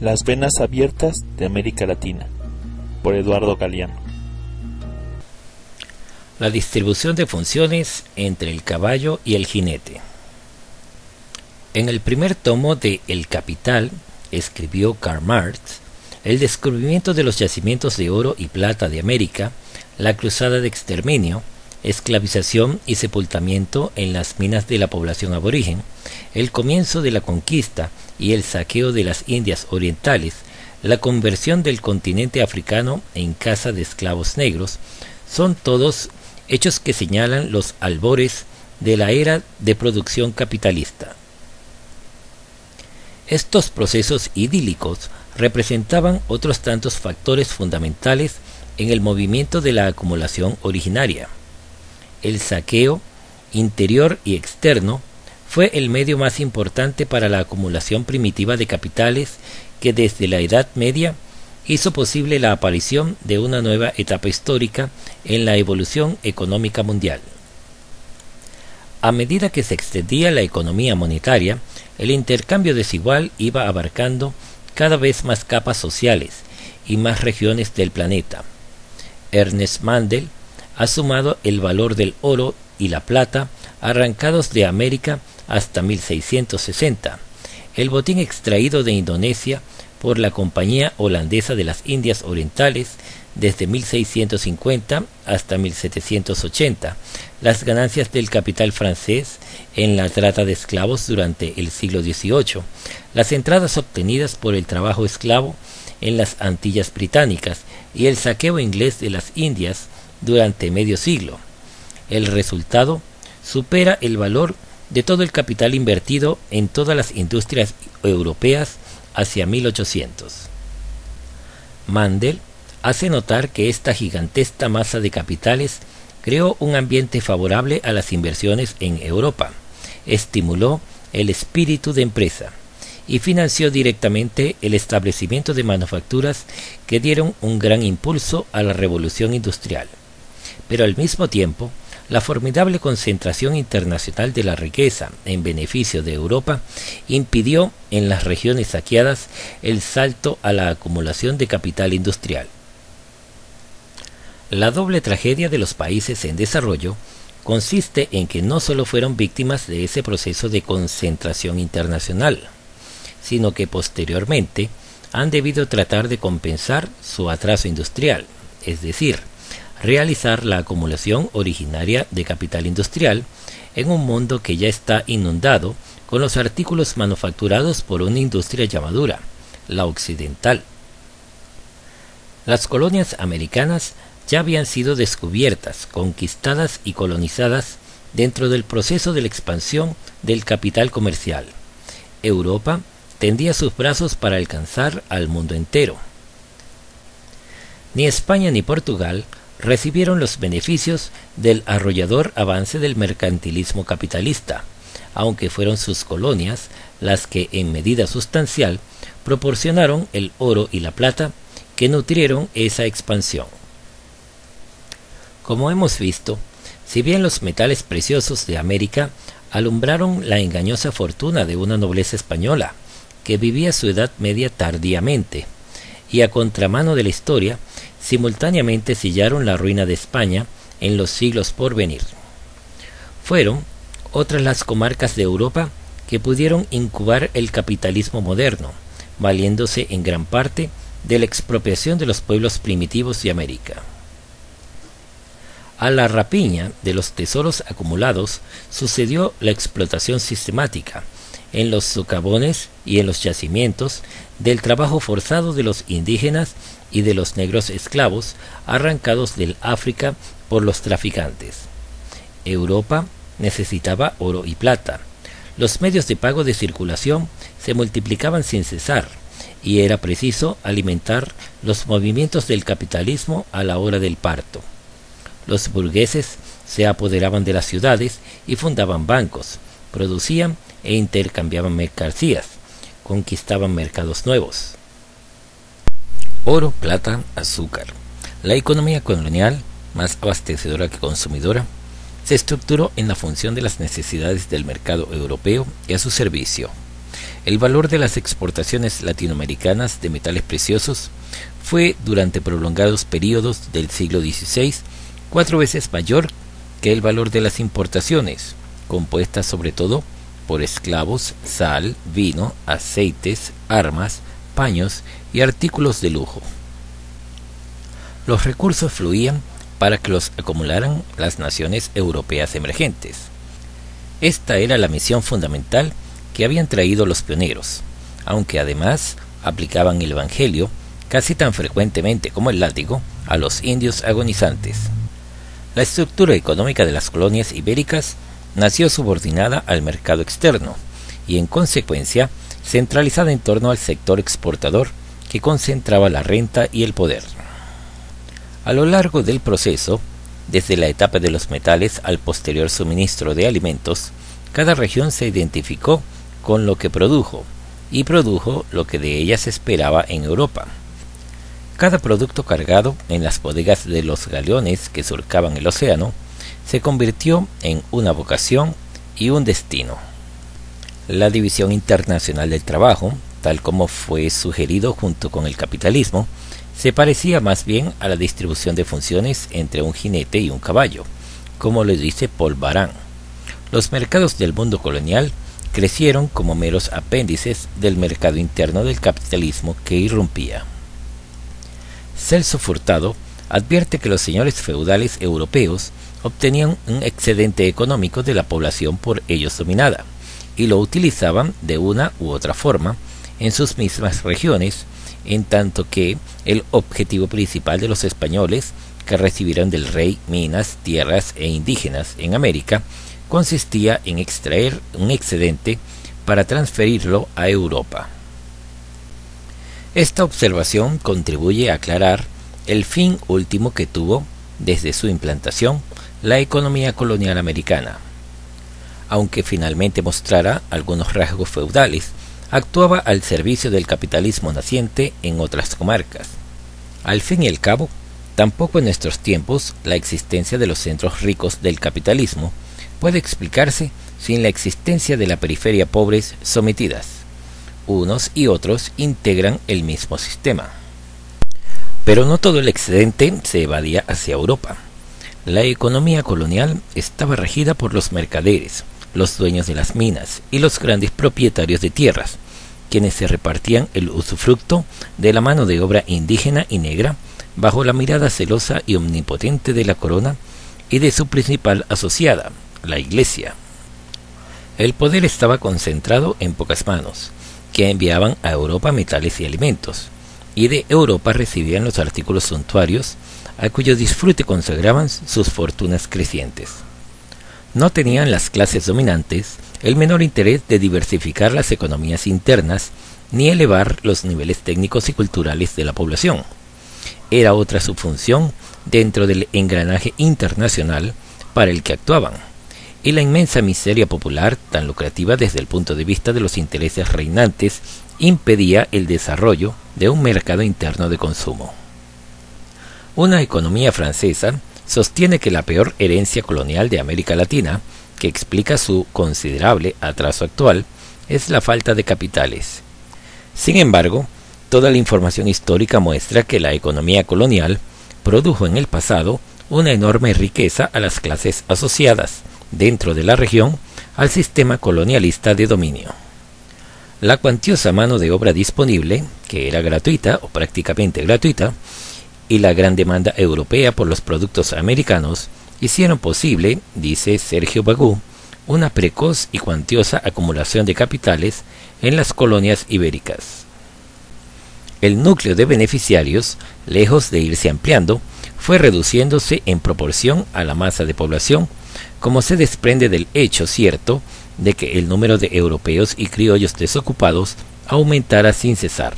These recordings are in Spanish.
Las venas abiertas de América Latina, por Eduardo Galeano. La distribución de funciones entre el caballo y el jinete. En el primer tomo de El Capital, escribió Karl Marx, el descubrimiento de los yacimientos de oro y plata de América, la cruzada de exterminio, esclavización y sepultamiento en las minas de la población aborigen, el comienzo de la conquista y el saqueo de las Indias Orientales, la conversión del continente africano en casa de esclavos negros, son todos hechos que señalan los albores de la era de producción capitalista. Estos procesos idílicos representaban otros tantos factores fundamentales en el movimiento de la acumulación originaria. El saqueo, interior y externo, fue el medio más importante para la acumulación primitiva de capitales que desde la Edad Media hizo posible la aparición de una nueva etapa histórica en la evolución económica mundial. A medida que se extendía la economía monetaria, el intercambio desigual iba abarcando cada vez más capas sociales y más regiones del planeta. Ernest Mandel ha sumado el valor del oro y la plata arrancados de América hasta 1660, el botín extraído de Indonesia por la Compañía Holandesa de las Indias Orientales desde 1650 hasta 1780, las ganancias del capital francés en la trata de esclavos durante el siglo XVIII, las entradas obtenidas por el trabajo esclavo en las Antillas Británicas y el saqueo inglés de las Indias durante medio siglo. El resultado supera el valor de todo el capital invertido en todas las industrias europeas hacia 1800. Mandel hace notar que esta gigantesca masa de capitales creó un ambiente favorable a las inversiones en Europa, estimuló el espíritu de empresa y financió directamente el establecimiento de manufacturas que dieron un gran impulso a la revolución industrial. Pero al mismo tiempo, la formidable concentración internacional de la riqueza en beneficio de Europa impidió en las regiones saqueadas el salto a la acumulación de capital industrial. La doble tragedia de los países en desarrollo consiste en que no solo fueron víctimas de ese proceso de concentración internacional, sino que posteriormente han debido tratar de compensar su atraso industrial, es decir, realizar la acumulación originaria de capital industrial en un mundo que ya está inundado con los artículos manufacturados por una industria ya madura, la occidental. Las colonias americanas ya habían sido descubiertas, conquistadas y colonizadas dentro del proceso de la expansión del capital comercial. Europa tendía sus brazos para alcanzar al mundo entero. Ni España ni Portugal recibieron los beneficios del arrollador avance del mercantilismo capitalista, aunque fueron sus colonias las que en medida sustancial proporcionaron el oro y la plata que nutrieron esa expansión. Como hemos visto, si bien los metales preciosos de América alumbraron la engañosa fortuna de una nobleza española que vivía su Edad Media tardíamente, y a contramano de la historia, simultáneamente sellaron la ruina de España en los siglos por venir. Fueron otras las comarcas de Europa que pudieron incubar el capitalismo moderno, valiéndose en gran parte de la expropiación de los pueblos primitivos de América. A la rapiña de los tesoros acumulados sucedió la explotación sistemática en los socavones y en los yacimientos del trabajo forzado de los indígenas y de los negros esclavos arrancados del África por los traficantes. Europa necesitaba oro y plata. Los medios de pago de circulación se multiplicaban sin cesar y era preciso alimentar los movimientos del capitalismo a la hora del parto. Los burgueses se apoderaban de las ciudades y fundaban bancos, producían e intercambiaban mercancías, conquistaban mercados nuevos. Oro, plata, azúcar. La economía colonial, más abastecedora que consumidora, se estructuró en la función de las necesidades del mercado europeo y a su servicio. el valor de las exportaciones latinoamericanas de metales preciosos fue durante prolongados periodos del siglo XVI 4 veces mayor que el valor de las importaciones, compuestas sobre todo por esclavos, sal, vino, aceites, armas, paños y artículos de lujo. Los recursos fluían para que los acumularan las naciones europeas emergentes. Esta era la misión fundamental que habían traído los pioneros, aunque además aplicaban el evangelio casi tan frecuentemente como el látigo a los indios agonizantes. La estructura económica de las colonias ibéricas nació subordinada al mercado externo y en consecuencia centralizada en torno al sector exportador que concentraba la renta y el poder. A lo largo del proceso, desde la etapa de los metales al posterior suministro de alimentos, cada región se identificó con lo que produjo y produjo lo que de ella se esperaba en Europa. Cada producto cargado en las bodegas de los galeones que surcaban el océano se convirtió en una vocación y un destino. La división internacional del trabajo, tal como fue sugerido junto con el capitalismo, se parecía más bien a la distribución de funciones entre un jinete y un caballo, como lo dice Paul Baran. Los mercados del mundo colonial crecieron como meros apéndices del mercado interno del capitalismo que irrumpía. Celso Furtado advierte que los señores feudales europeos obtenían un excedente económico de la población por ellos dominada, y lo utilizaban de una u otra forma en sus mismas regiones, en tanto que el objetivo principal de los españoles, que recibieron del rey minas, tierras e indígenas en América, consistía en extraer un excedente para transferirlo a Europa. Esta observación contribuye a aclarar el fin último que tuvo, desde su implantación, la economía colonial americana. Aunque finalmente mostrara algunos rasgos feudales, actuaba al servicio del capitalismo naciente en otras comarcas. Al fin y al cabo, tampoco en nuestros tiempos la existencia de los centros ricos del capitalismo puede explicarse sin la existencia de la periferia pobres sometidas. Unos y otros integran el mismo sistema. Pero no todo el excedente se evadía hacia Europa. La economía colonial estaba regida por los mercaderes, los dueños de las minas y los grandes propietarios de tierras, quienes se repartían el usufructo de la mano de obra indígena y negra bajo la mirada celosa y omnipotente de la corona y de su principal asociada, la Iglesia. El poder estaba concentrado en pocas manos, que enviaban a Europa metales y alimentos, y de Europa recibían los artículos suntuarios a cuyo disfrute consagraban sus fortunas crecientes. No tenían las clases dominantes el menor interés de diversificar las economías internas ni elevar los niveles técnicos y culturales de la población. Era otra su función dentro del engranaje internacional para el que actuaban, y la inmensa miseria popular, tan lucrativa desde el punto de vista de los intereses reinantes, impedía el desarrollo de un mercado interno de consumo. Una economía francesa sostiene que la peor herencia colonial de América Latina, que explica su considerable atraso actual, es la falta de capitales. Sin embargo, toda la información histórica muestra que la economía colonial produjo en el pasado una enorme riqueza a las clases asociadas, dentro de la región, al sistema colonialista de dominio. La cuantiosa mano de obra disponible, que era gratuita o prácticamente gratuita, y la gran demanda europea por los productos americanos, hicieron posible, dice Sergio Bagú, una precoz y cuantiosa acumulación de capitales en las colonias ibéricas. El núcleo de beneficiarios, lejos de irse ampliando, fue reduciéndose en proporción a la masa de población, como se desprende del hecho cierto de que el número de europeos y criollos desocupados aumentara sin cesar.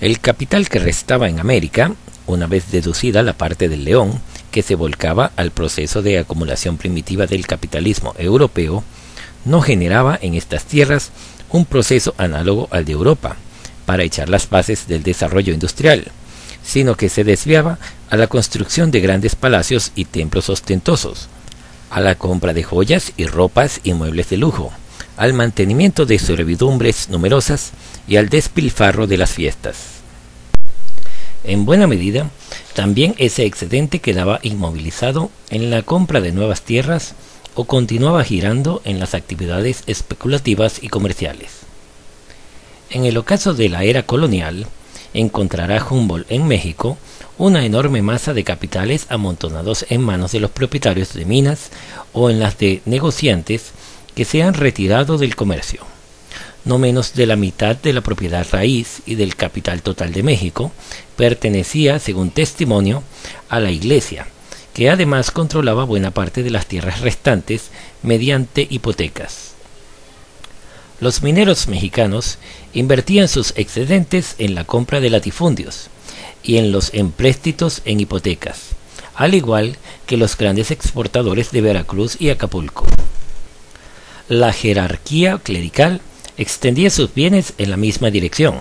El capital que restaba en América, una vez deducida la parte del león que se volcaba al proceso de acumulación primitiva del capitalismo europeo, no generaba en estas tierras un proceso análogo al de Europa para echar las bases del desarrollo industrial, sino que se desviaba a la construcción de grandes palacios y templos ostentosos, a la compra de joyas y ropas y muebles de lujo, al mantenimiento de servidumbres numerosas y al despilfarro de las fiestas. En buena medida, también ese excedente quedaba inmovilizado en la compra de nuevas tierras o continuaba girando en las actividades especulativas y comerciales. En el ocaso de la era colonial, encontrará Humboldt en México una enorme masa de capitales amontonados en manos de los propietarios de minas o en las de negociantes que se han retirado del comercio. No menos de la mitad de la propiedad raíz y del capital total de México pertenecía, según testimonio, a la Iglesia, que además controlaba buena parte de las tierras restantes mediante hipotecas. Los mineros mexicanos invertían sus excedentes en la compra de latifundios y en los empréstitos en hipotecas, al igual que los grandes exportadores de Veracruz y Acapulco. La jerarquía clerical extendía sus bienes en la misma dirección.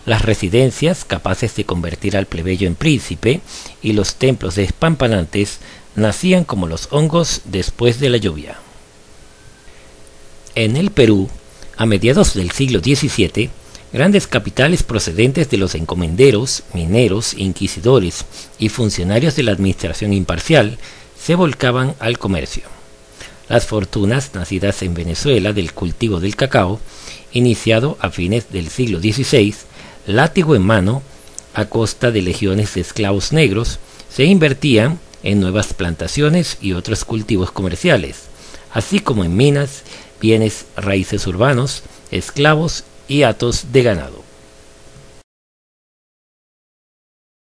Las residencias capaces de convertir al plebeyo en príncipe y los templos despampanantes nacían como los hongos después de la lluvia. En el Perú, a mediados del siglo XVII, grandes capitales procedentes de los encomenderos, mineros, inquisidores y funcionarios de la administración imparcial se volcaban al comercio. Las fortunas nacidas en Venezuela del cultivo del cacao, iniciado a fines del siglo XVI, látigo en mano, a costa de legiones de esclavos negros, se invertían en nuevas plantaciones y otros cultivos comerciales, así como en minas, bienes raíces urbanos, esclavos y hatos de ganado.